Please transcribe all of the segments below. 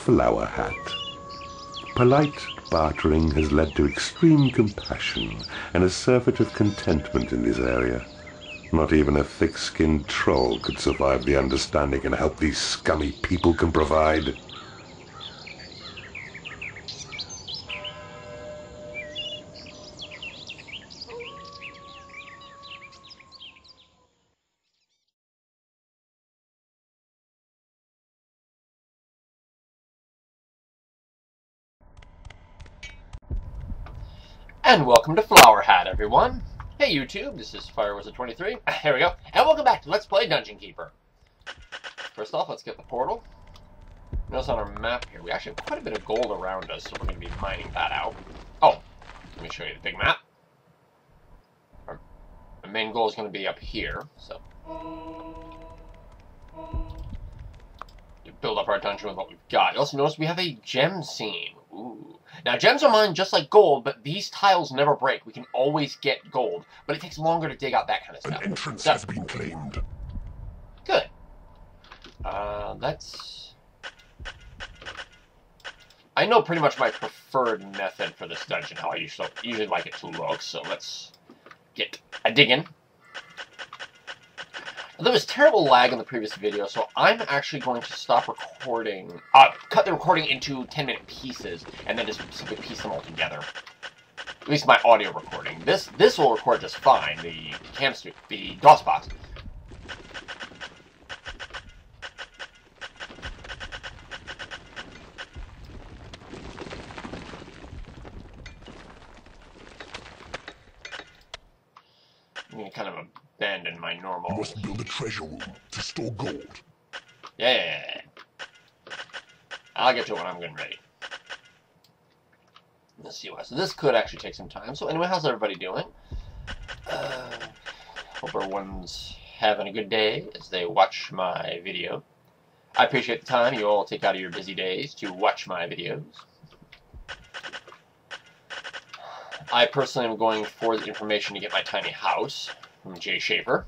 Flowerhat. Polite bartering has led to extreme compassion and a surfeit of contentment in this area. Not even a thick-skinned troll could survive the understanding and help these scummy people can provide. And welcome to Flowerhat, everyone. Hey YouTube, this is FireWizard23. Here we go. And welcome back to Let's Play Dungeon Keeper. First off, let's get the portal. Notice on our map here, we actually have quite a bit of gold around us, so we're going to be mining that out. Oh, let me show you the big map. Our main goal is going to be up here, so to build up our dungeon with what we've got. You also notice we have a gem scene. Ooh. Now, gems are mined just like gold, but these tiles never break. We can always get gold, but it takes longer to dig out that kind of stuff. An entrance has been claimed. Good. Let's... I know pretty much my preferred method for this dungeon, how I usually like it to look, so let's get a digging. There was terrible lag in the previous video, so I'm actually going to stop recording, cut the recording into 10-minute pieces, and then just simply piece them all together. At least my audio recording. This will record just fine, the DOS box. I'm going to kind of abandon my normal... You must build a treasure room to store gold. Yeah. I'll get to it when I'm getting ready. Let's see what. So this could actually take some time. So anyway, how's everybody doing? Hope everyone's having a good day as they watch my video. I appreciate the time you all take out of your busy days to watch my videos. I personally am going for the information to get my tiny house from Jay Schaefer.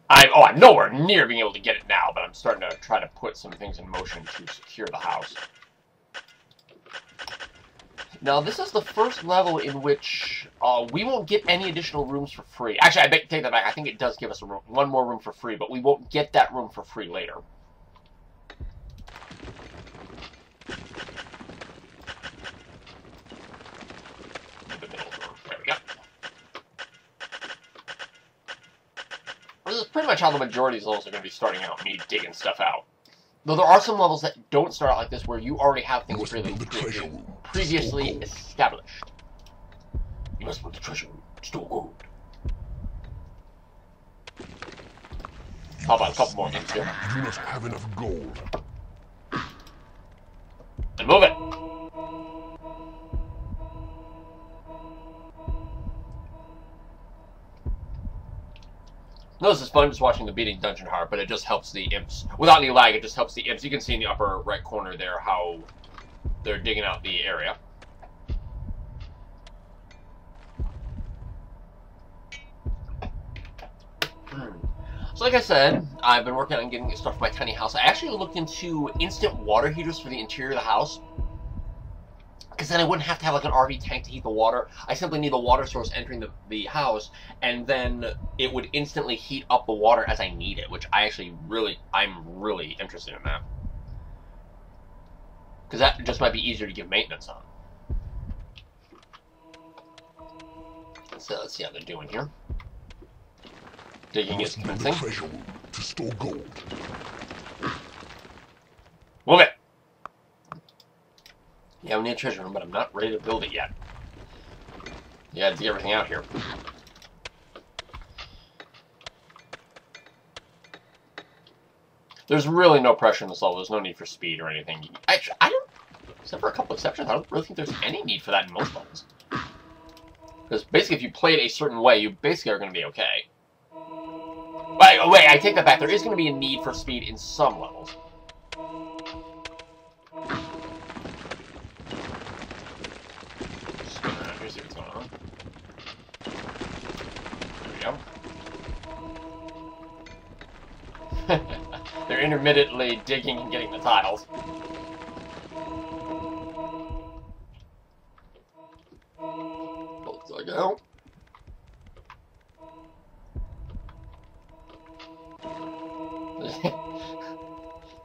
I'm nowhere near being able to get it now, but I'm starting to try to put some things in motion to secure the house. Now, this is the first level in which we won't get any additional rooms for free. Actually, I take that back. I think it does give us one more room for free, but we won't get that room for free later. This is pretty much how the majority of these levels are going to be starting out, me digging stuff out. Though there are some levels that don't start out like this, where you already have things previously established. You must build the treasure room, store gold. How about a couple more things here? You do not have enough gold. And move it! No, this is fun just watching the beating dungeon heart, but it just helps the imps. Without any lag, it just helps the imps. You can see in the upper right corner there how they're digging out the area. So like I said, I've been working on getting stuff for my tiny house. I actually looked into instant water heaters for the interior of the house, because then I wouldn't have to have like an RV tank to heat the water. I simply need the water source entering the house, and then it would instantly heat up the water as I need it, which I'm really interested in that. Because that just might be easier to give maintenance on. So let's see how they're doing here. Digging is commencing. Treasure room to store gold. Move it! Yeah, we need a treasure room, but I'm not ready to build it yet. Yeah, to get everything out here. There's really no pressure in this level. There's no need for speed or anything. Actually, except for a couple exceptions, I don't really think there's any need for that in most levels. Because basically, if you play it a certain way, you basically are going to be okay. Wait, I take that back. There is going to be a need for speed in some levels. See what's going on. There we go. They're intermittently digging and getting the tiles. go.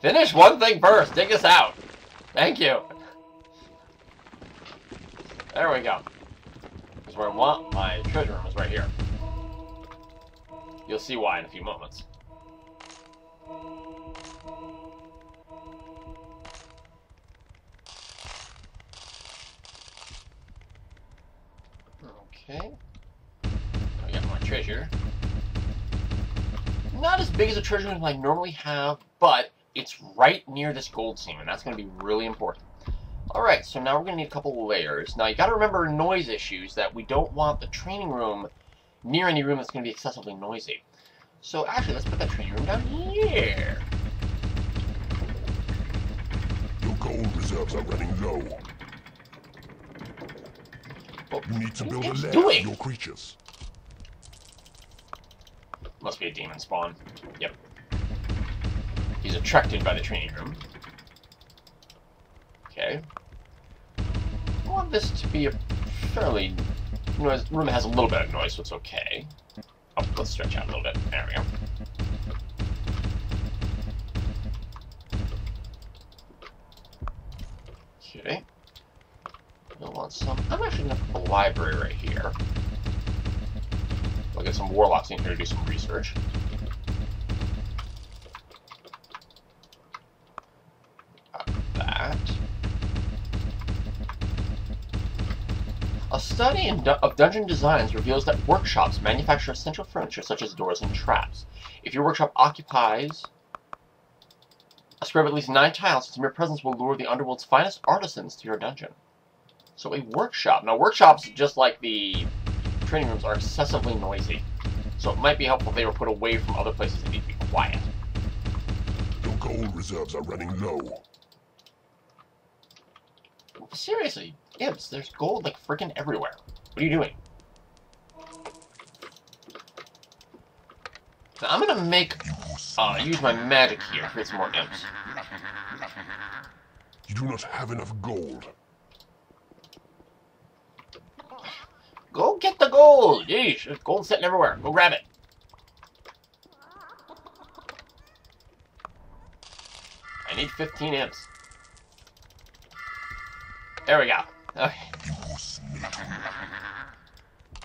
Finish one thing first. Dig us out. Thank you. There we go. Because where I want my treasure room is right here. You'll see why in a few moments. Okay. I got my treasure. Not as big as a treasure room as I normally have, but it's right near this gold seam, and that's going to be really important. Alright, so now we're going to need a couple of layers. Now, you got to remember noise issues, that we don't want the training room near any room that's going to be excessively noisy. So, actually, let's put that training room down here. Your gold reserves are running low. Oh, You need to build a lair for your creatures. Must be a demon spawn. Yep. He's attracted by the training room. Okay. I want this to be a fairly noise room that has a little bit of noise, so it's okay. Oh, let's stretch out a little bit. There we go. Okay. I want some. I'm actually gonna put a library right here. I'll get some warlocks in here to do some research. That. A study of dungeon designs reveals that workshops manufacture essential furniture such as doors and traps. If your workshop occupies a square of at least 9 tiles, its mere presence will lure the underworld's finest artisans to your dungeon. So a workshop. Now, workshops, just like the training rooms, are excessively noisy. So it might be helpful if they were put away from other places that need to be quiet. Your gold reserves are running low. Seriously, Imps, there's gold like freaking everywhere. What are you doing? Now I'm gonna make, use my magic here to create some more Imps. You do not have enough gold. Go get the gold! Yeesh, there's gold sitting everywhere. Go grab it. I need 15 Imps. There we go. Okay.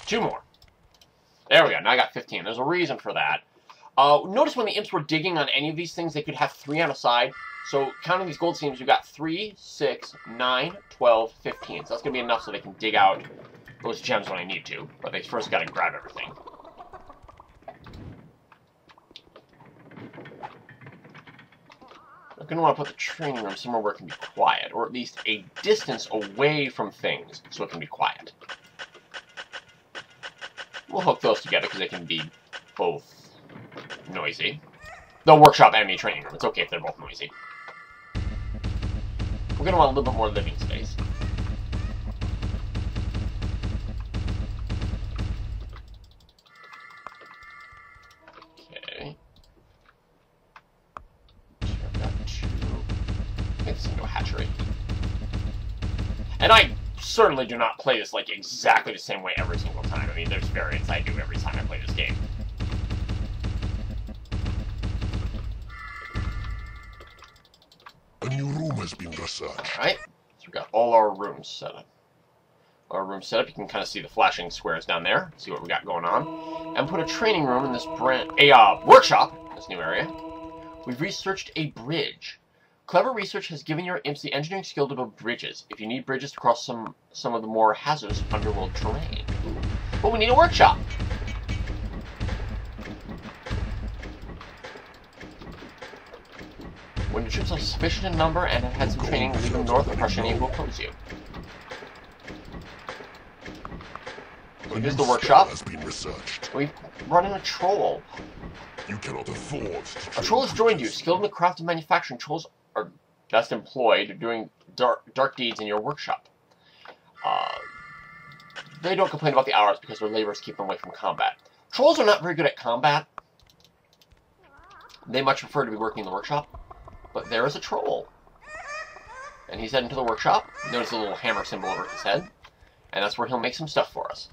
2 more. There we go. Now I got 15. There's a reason for that. Notice when the Imps were digging on any of these things, they could have 3 on a side. So counting these gold seams, you've got 3, 6, 9, 12, 15. So that's going to be enough so they can dig out those gems when I need to. But they first got to grab everything. I'm going to want to put the training room somewhere where it can be quiet, or at least a distance away from things so it can be quiet. We'll hook those together because they can be both noisy. The workshop and the training room. It's okay if they're both noisy. We're going to want a little bit more living space. Okay. It's into a hatchery. And I certainly do not play this like exactly the same way every single time. I mean, there's variants I do every time I play this game. A new room has been researched. Alright, so we've got all our rooms set up. Our room set up, you can kind of see the flashing squares down there, see what we got going on. And put a training room in this workshop in this new area. We've researched a bridge. Clever research has given your imps the engineering skill to build bridges, if you need bridges to cross some of the more hazardous underworld terrain. But we need a workshop! When your troops are sufficient in number and have had some training, leave them north of Prussia will oppose you. Here's the workshop. Has been researched. We've run in a troll. You cannot afford to A troll has joined you. Skilled in the craft of manufacturing, trolls are best employed doing dark deeds in your workshop. They don't complain about the hours because their labors keep them away from combat. Trolls are not very good at combat. They much prefer to be working in the workshop. But there is a troll. And he's heading to the workshop. Notice a little hammer symbol over his head. And that's where he'll make some stuff for us.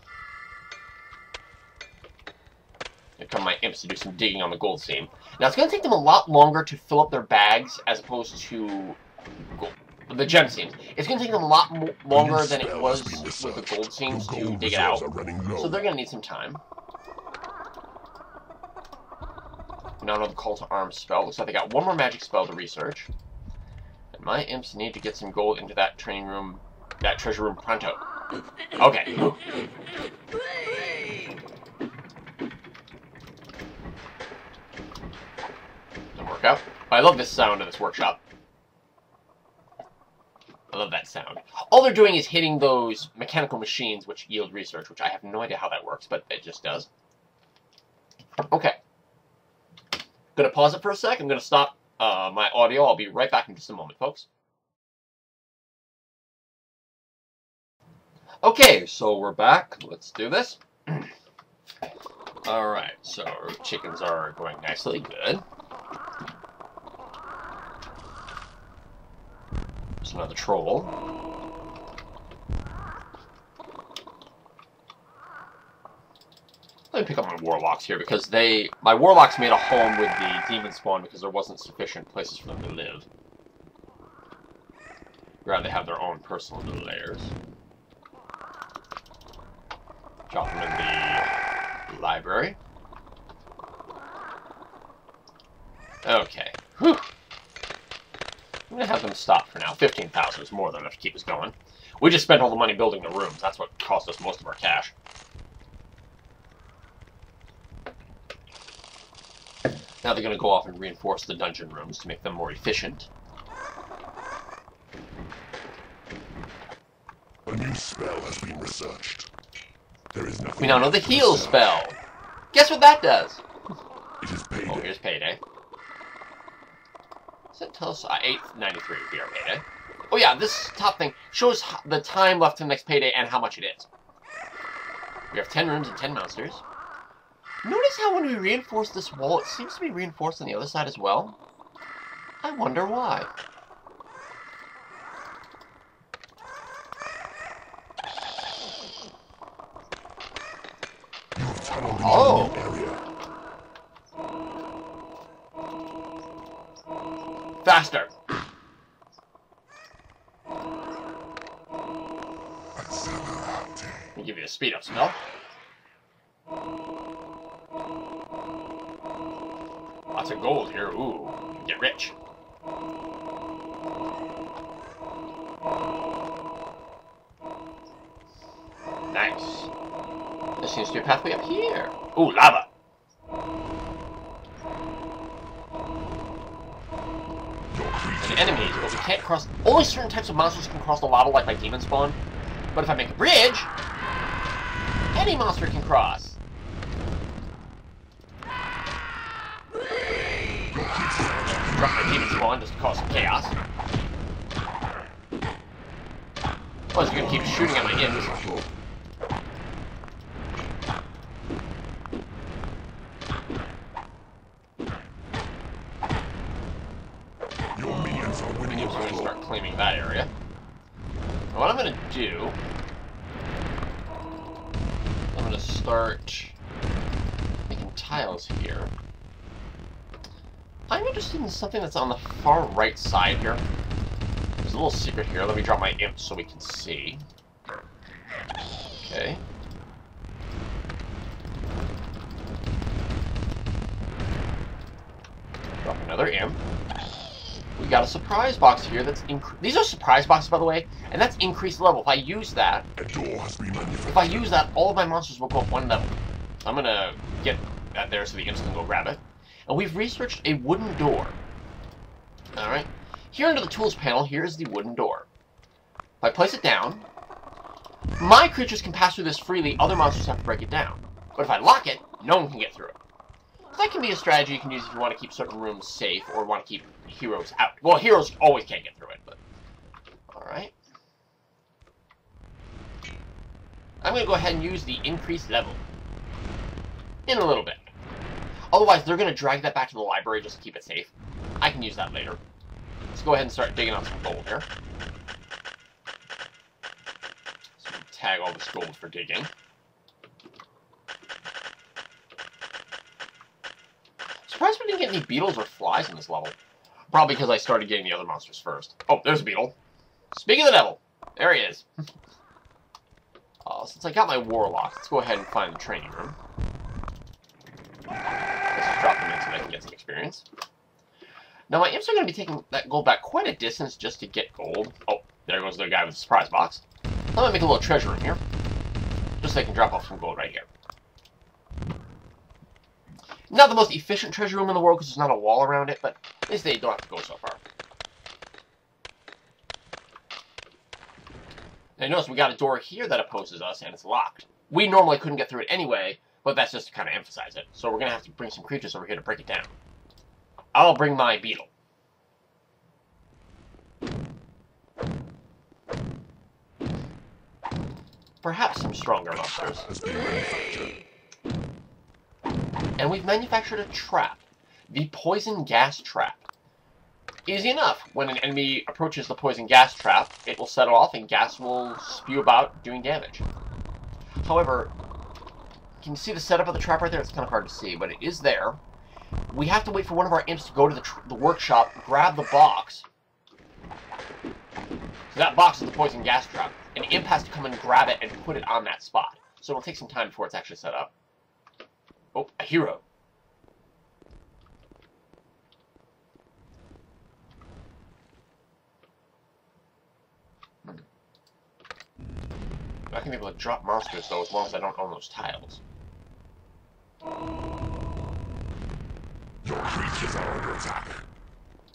couple of my imps to do some digging on the gold seam. Now, it's going to take them a lot longer to fill up their bags as opposed to the gem seams. It's going to take them a lot longer than it was with the gold seams to dig it out. So they're going to need some time. Now another call to arms spell. Looks like they got one more magic spell to research. And my imps need to get some gold into that training room, that treasure room pronto. Okay. Didn't work out. I love this sound in this workshop. I love that sound. All they're doing is hitting those mechanical machines which yield research, which I have no idea how that works, but it just does. Okay. Gonna pause it for a sec. I'm gonna stop my audio. I'll be right back in just a moment, folks. Okay, so we're back. Let's do this. Alright, so chickens are going nicely. Good. There's another troll. Let me pick up my warlocks here because my warlocks made a home with the demon spawn because there wasn't sufficient places for them to live. Rather they have their own personal little lairs. Drop them in the library. Okay. Whew. I'm going to have them stop for now. 15,000 is more than enough to keep us going. We just spent all the money building the rooms. That's what cost us most of our cash. Now they're going to go off and reinforce the dungeon rooms to make them more efficient. A new spell has been researched. There is nothing. We now know the heal spell. Guess what that does? It is payday. Oh, here's payday. Does it tell us? 8.93 would be our payday. Oh yeah, this top thing shows the time left to the next payday and how much it is. We have 10 rooms and 10 monsters. Notice how when we reinforce this wall, it seems to be reinforced on the other side as well? I wonder why. Oh! Faster! Let me give you a speed up spell. Lots of gold here. Ooh, get rich. Nice. There seems to be a pathway up here. Ooh, lava. And enemies, but we can't cross. Only certain types of monsters can cross the lava, like my demon spawn. But if I make a bridge, any monster can cross. Drop my demon spawn just to cause some chaos. Otherwise, you're gonna keep shooting at my imps. Your minions are winning. I'm going to start claiming that area. And what I'm going to do, I'm going to start making tiles here. I'm interested in something that's on the far right side here. There's a little secret here. Let me drop my imp so we can see. Okay. Drop another imp. We got a surprise box here that's these are surprise boxes, by the way, and that's increased level. If I use that, all of my monsters will go up one level. So I'm gonna get that there so the imps can go grab it. And we've researched a wooden door. Alright. Here under the tools panel, here's the wooden door. If I place it down, my creatures can pass through this freely, other monsters have to break it down. But if I lock it, no one can get through it. So that can be a strategy you can use if you want to keep certain rooms safe or want to keep heroes out. Well, heroes always can't get through it, but... Alright. I'm going to go ahead and use the increased level. In a little bit. Otherwise, they're going to drag that back to the library just to keep it safe. I can use that later. Let's go ahead and start digging out some gold here. So we tag all this gold for digging. didn't get any beetles or flies in this level. Probably because I started getting the other monsters first. Oh, there's a beetle. Speaking of the devil, there he is. Since I got my warlock, let's go ahead and find the training room. Let's just drop them in so they can get some experience. Now, my imps are going to be taking that gold back quite a distance just to get gold. Oh, there goes the guy with the surprise box. I'm going to make a little treasure room here, just so they can drop off some gold right here. Not the most efficient treasure room in the world because there's not a wall around it, but at least they don't have to go so far. Now, notice we got a door here that opposes us, and it's locked. We normally couldn't get through it anyway, but that's just to kind of emphasize it. So we're going to have to bring some creatures over here to break it down. I'll bring my beetle. Perhaps some stronger monsters. And we've manufactured a trap. The poison gas trap. Easy enough. When an enemy approaches the poison gas trap, it will set off and gas will spew about, doing damage. However, can you see the setup of the trap right there? It's kind of hard to see, but it is there. We have to wait for one of our imps to go to the workshop, grab the box. So that box is the poison gas trap. An imp has to come and grab it and put it on that spot. So it'll take some time before it's actually set up. Oh, a hero. I can be able to drop monsters, though, as long as I don't own those tiles. Your creatures are under attack.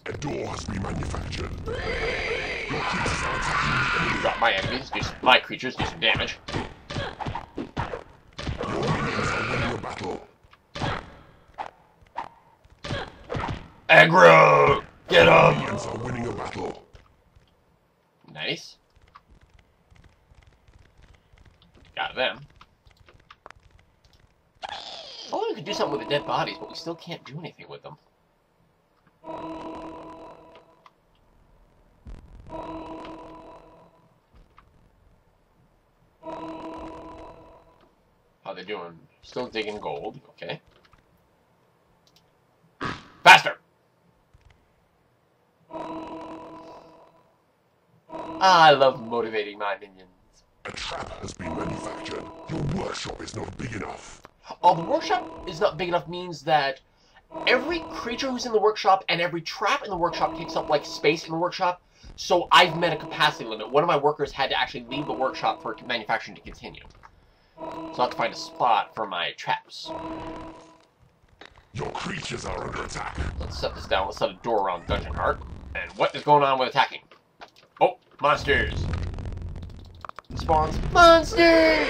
A door has been manufactured. Your creatures are attacking. Drop my enemies, my creatures do some damage. Your minions are winning a battle. Aggro! Get Your him! minions are winning a battle. Nice. Got them. Oh, we could do something with the dead bodies, but we still can't do anything with them. How they doing? Still digging gold. Okay. Faster! I love motivating my minions. A trap has been manufactured. Your workshop is not big enough. Oh, the workshop is not big enough means that every creature who's in the workshop and every trap in the workshop takes up, like, space in the workshop. So I've met a capacity limit. One of my workers had to actually leave the workshop for manufacturing to continue. So I have to find a spot for my traps. Your creatures are under attack. Let's set this down. Let's set a door around Dungeon Heart. And what is going on with attacking? Oh, monsters! Spawns. Monsters!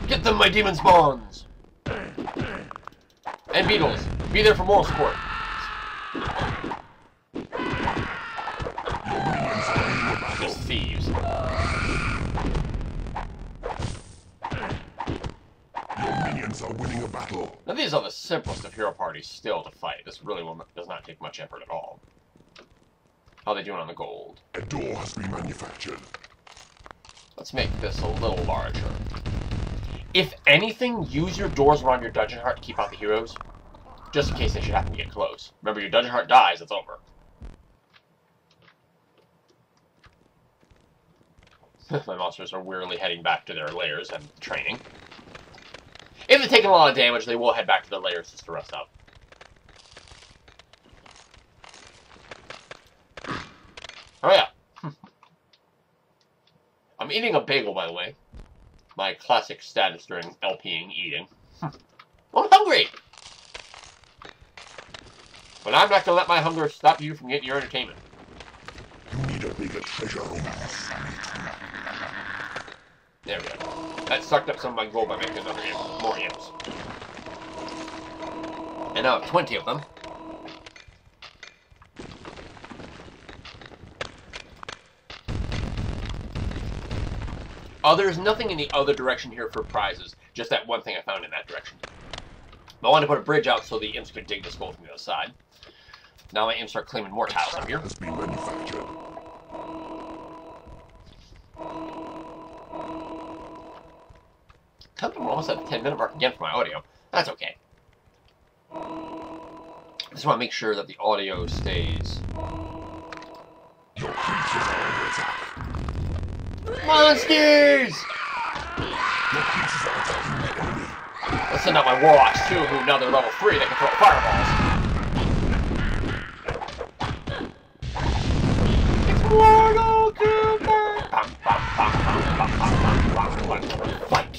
Get them, my demon spawns! And beetles. Be there for moral support. Just thieves. Your minions are winning a battle. Now these are the simplest of hero parties still to fight. This really does not take much effort at all. How are they doing on the gold? A door has been manufactured. Let's make this a little larger. If anything, use your doors around your Dungeon Heart to keep out the heroes. Just in case they should happen to get close. Remember, your Dungeon Heart dies, it's over. My monsters are wearily heading back to their lairs and training. If they're taking a lot of damage, they will head back to their lairs just to rest up. Oh yeah. I'm eating a bagel, by the way. My classic status during LPing eating. I'm hungry! But I'm not going to let my hunger stop you from getting your entertainment. You need a bigger treasure room. There we go. That sucked up some of my gold by making another imp. More imps. And now I have 20 of them. Oh, there's nothing in the other direction here for prizes. Just that one thing I found in that direction. But I wanted to put a bridge out so the imps could dig this gold from the other side. Now my imps are claiming more tiles up here. Has been manufactured. We're almost at the 10-minute mark again for my audio. That's okay. just want to make sure that the audio stays. Your creatures are under attack. Monsters! Your creatures are attacking the enemy. Let's send out my warlocks too, who now they're level 3, they can throw fireballs. It's Mortal Kombat! Fight! Fight!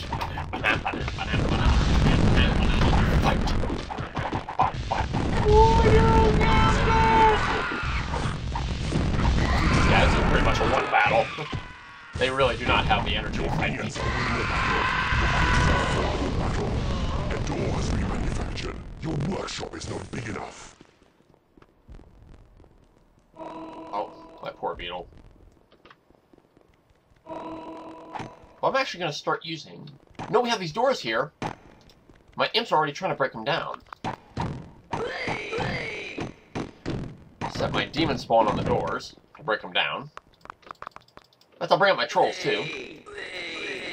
Yeah, this is pretty much a one battle. They really do not have the energy to fight me. A door has been manufactured. Your workshop is not big enough. Oh, my poor beetle. Well, I'm actually going to start using... No, we have these doors here. My imps are already trying to break them down. Set my demon spawn on the doors to break them down. But I'll bring up my trolls, too.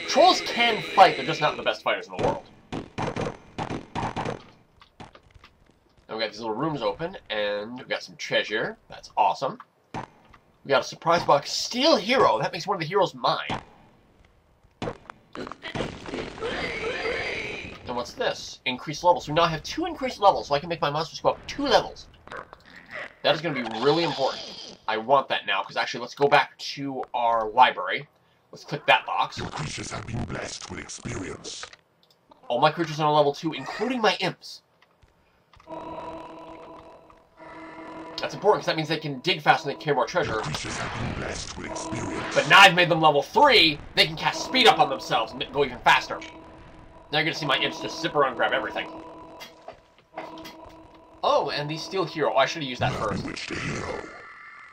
Trolls can fight, they're just not the best fighters in the world. Now we got these little rooms open, and we got some treasure. That's awesome. We got a surprise box. Steel Hero! That makes one of the heroes mine. And what's this? Increased levels. So now I have 2 increased levels, so I can make my monsters go up 2 levels. That is going to be really important. I want that now, because actually, let's go back to our library. Let's click that box. Your creatures have been blessed with experience. All my creatures are on level 2, including my imps. That's important, because that means they can dig faster and they can carry more treasure. Your creatures have been blessed with experience. But now I've made them level 3, they can cast speed up on themselves and go even faster. Now you're going to see my imps just zip around and grab everything. Oh, and the Steel Hero. Oh, I should have used that first. Bewitch the hero.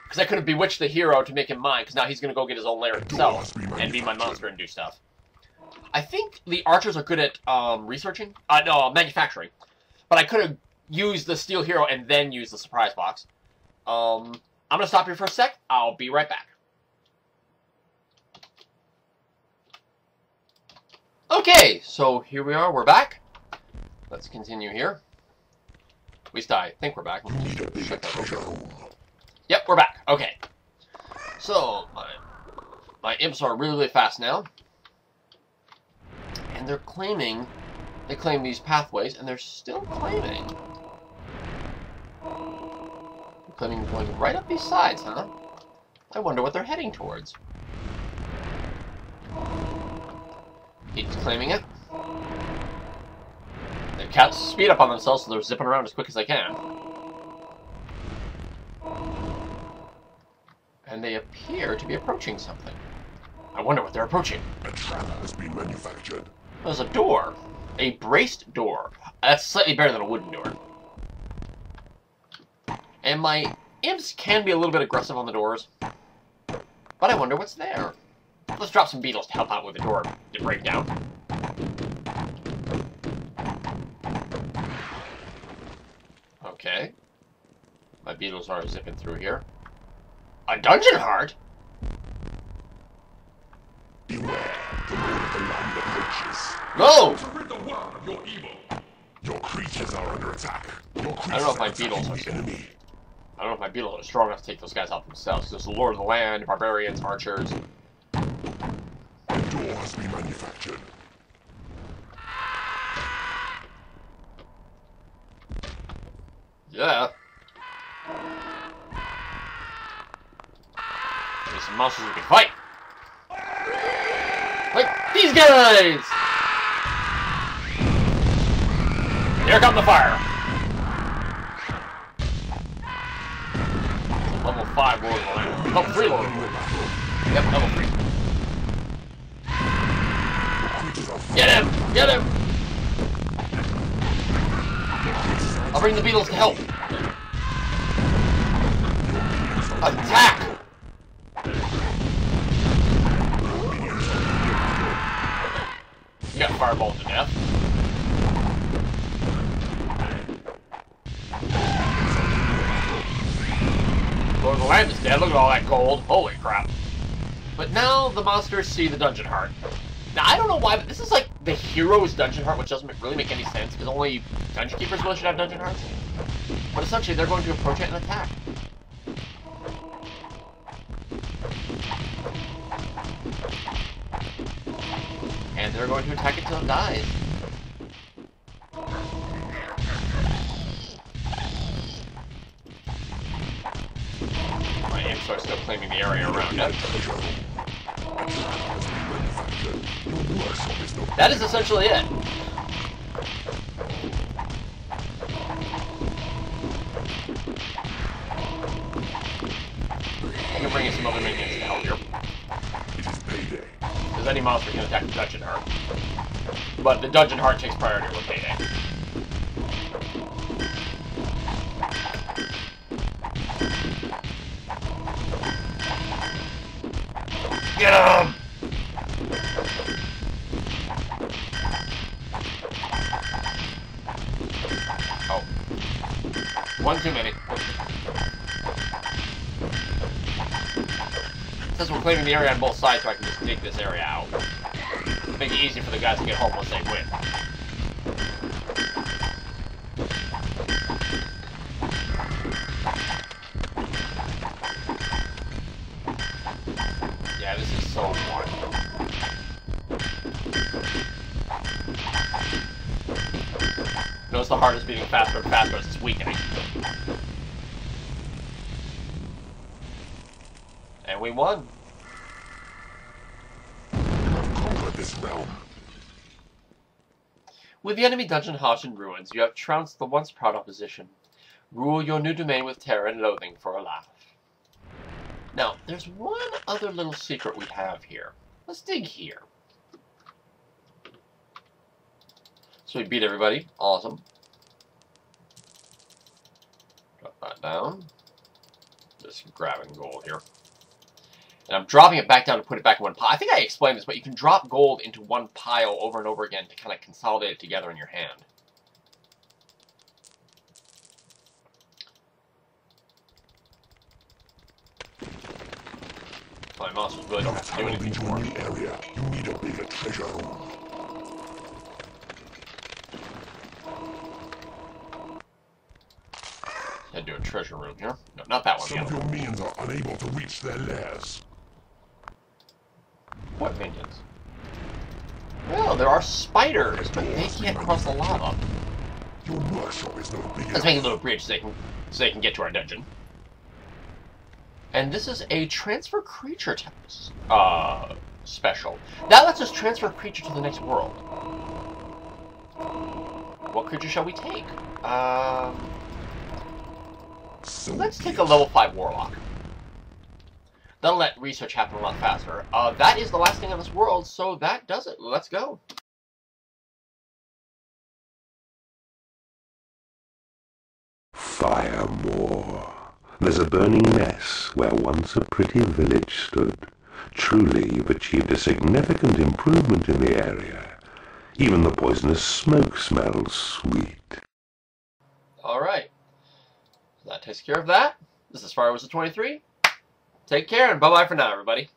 Because I could have bewitched the hero to make him mine, because now he's going to go get his own lair himself and be my monster and do stuff. I think the archers are good at manufacturing. But I could have used the Steel Hero and then used the surprise box. I'm going to stop here for a sec. I'll be right back. Okay, so here we are. We're back. Let's continue here. At least I think we're back. Yep, we're back. Okay. So, my imps are really, really fast now. And they're claiming... They claim these pathways, and they're still claiming. They're claiming going right up these sides, huh? I wonder what they're heading towards. He's claiming it. They've cast speed up on themselves, so they're zipping around as quick as they can. And they appear to be approaching something. I wonder what they're approaching. A trap has been manufactured. There's a door. A braced door. That's slightly better than a wooden door. And my imps can be a little bit aggressive on the doors. But I wonder what's there. Let's drop some beetles to help out with the door to break down. Okay. My beetles are zipping through here. A dungeon heart? Beware, the lord of the land of riches. No! To rid the world of your evil. Your creatures are under attack. Your creatures I don't know if my are beetles attacking the enemy. I don't know if my beetles are strong enough to take those guys out themselves. Because there's the lord of the land, barbarians, archers. A door has been manufactured. Yeah. There's some monsters who can fight. Like these guys! Here come the fire. Level 5 Lord of the Land. Level 3 Lord of the Land. Yep, level 3. Get him! Get him! I'll bring the beetles to help. Attack! You got fireballed to death. Lord of the Land is dead. Look at all that gold. Holy crap. But now the monsters see the dungeon heart. Now, I don't know why, but this is like the hero's dungeon heart, which doesn't really make any sense, because only dungeon keepers really should have dungeon hearts. But essentially, they're going to approach it and attack. And they're going to attack it till it dies. My imps are still claiming the area around it. That is essentially it. I'm gonna bring in some other minions to help here. Because any monster can attack the Dungeon Heart. But the Dungeon Heart takes priority over Payday. Get him! Oh. One too many. Since we're claiming the area on both sides, so I can just dig this area out. Make it easy for the guys to get home once they win. Yeah, this is so hard. Notice the heart is beating faster and faster as it's weakening. And we won. Conquer this realm. With the enemy dungeon hot in ruins, you have trounced the once proud opposition. Rule your new domain with terror and loathing for a laugh. Now, there's one other little secret we have here. Let's dig here. So we beat everybody. Awesome. Drop that down. Just grabbing gold here. And I'm dropping it back down to put it back in one pile. I think I explained this, but you can drop gold into one pile over and over again to kind of consolidate it together in your hand. My monsters really don't have to do anything to a new area. You need a bigger treasure room. Head to a treasure room here. No, not that one. Some of your minions are unable to reach their lairs. What minions? Well, there are spiders, but they can't cross the lava. Your workshop is no big enough. Let's make a little bridge so they can get to our dungeon. And this is a transfer creature special. That lets us transfer a creature to the next world. What creature shall we take? Let's take a level 5 Warlock. That'll let research happen a lot faster. That is the last thing on this world, so that does it. Let's go. Fire more. There's a burning mess where once a pretty village stood. Truly, you've achieved a significant improvement in the area. Even the poisonous smoke smells sweet. Alright. That takes care of that. This is Firewizard 23. Take care, and bye-bye for now, everybody.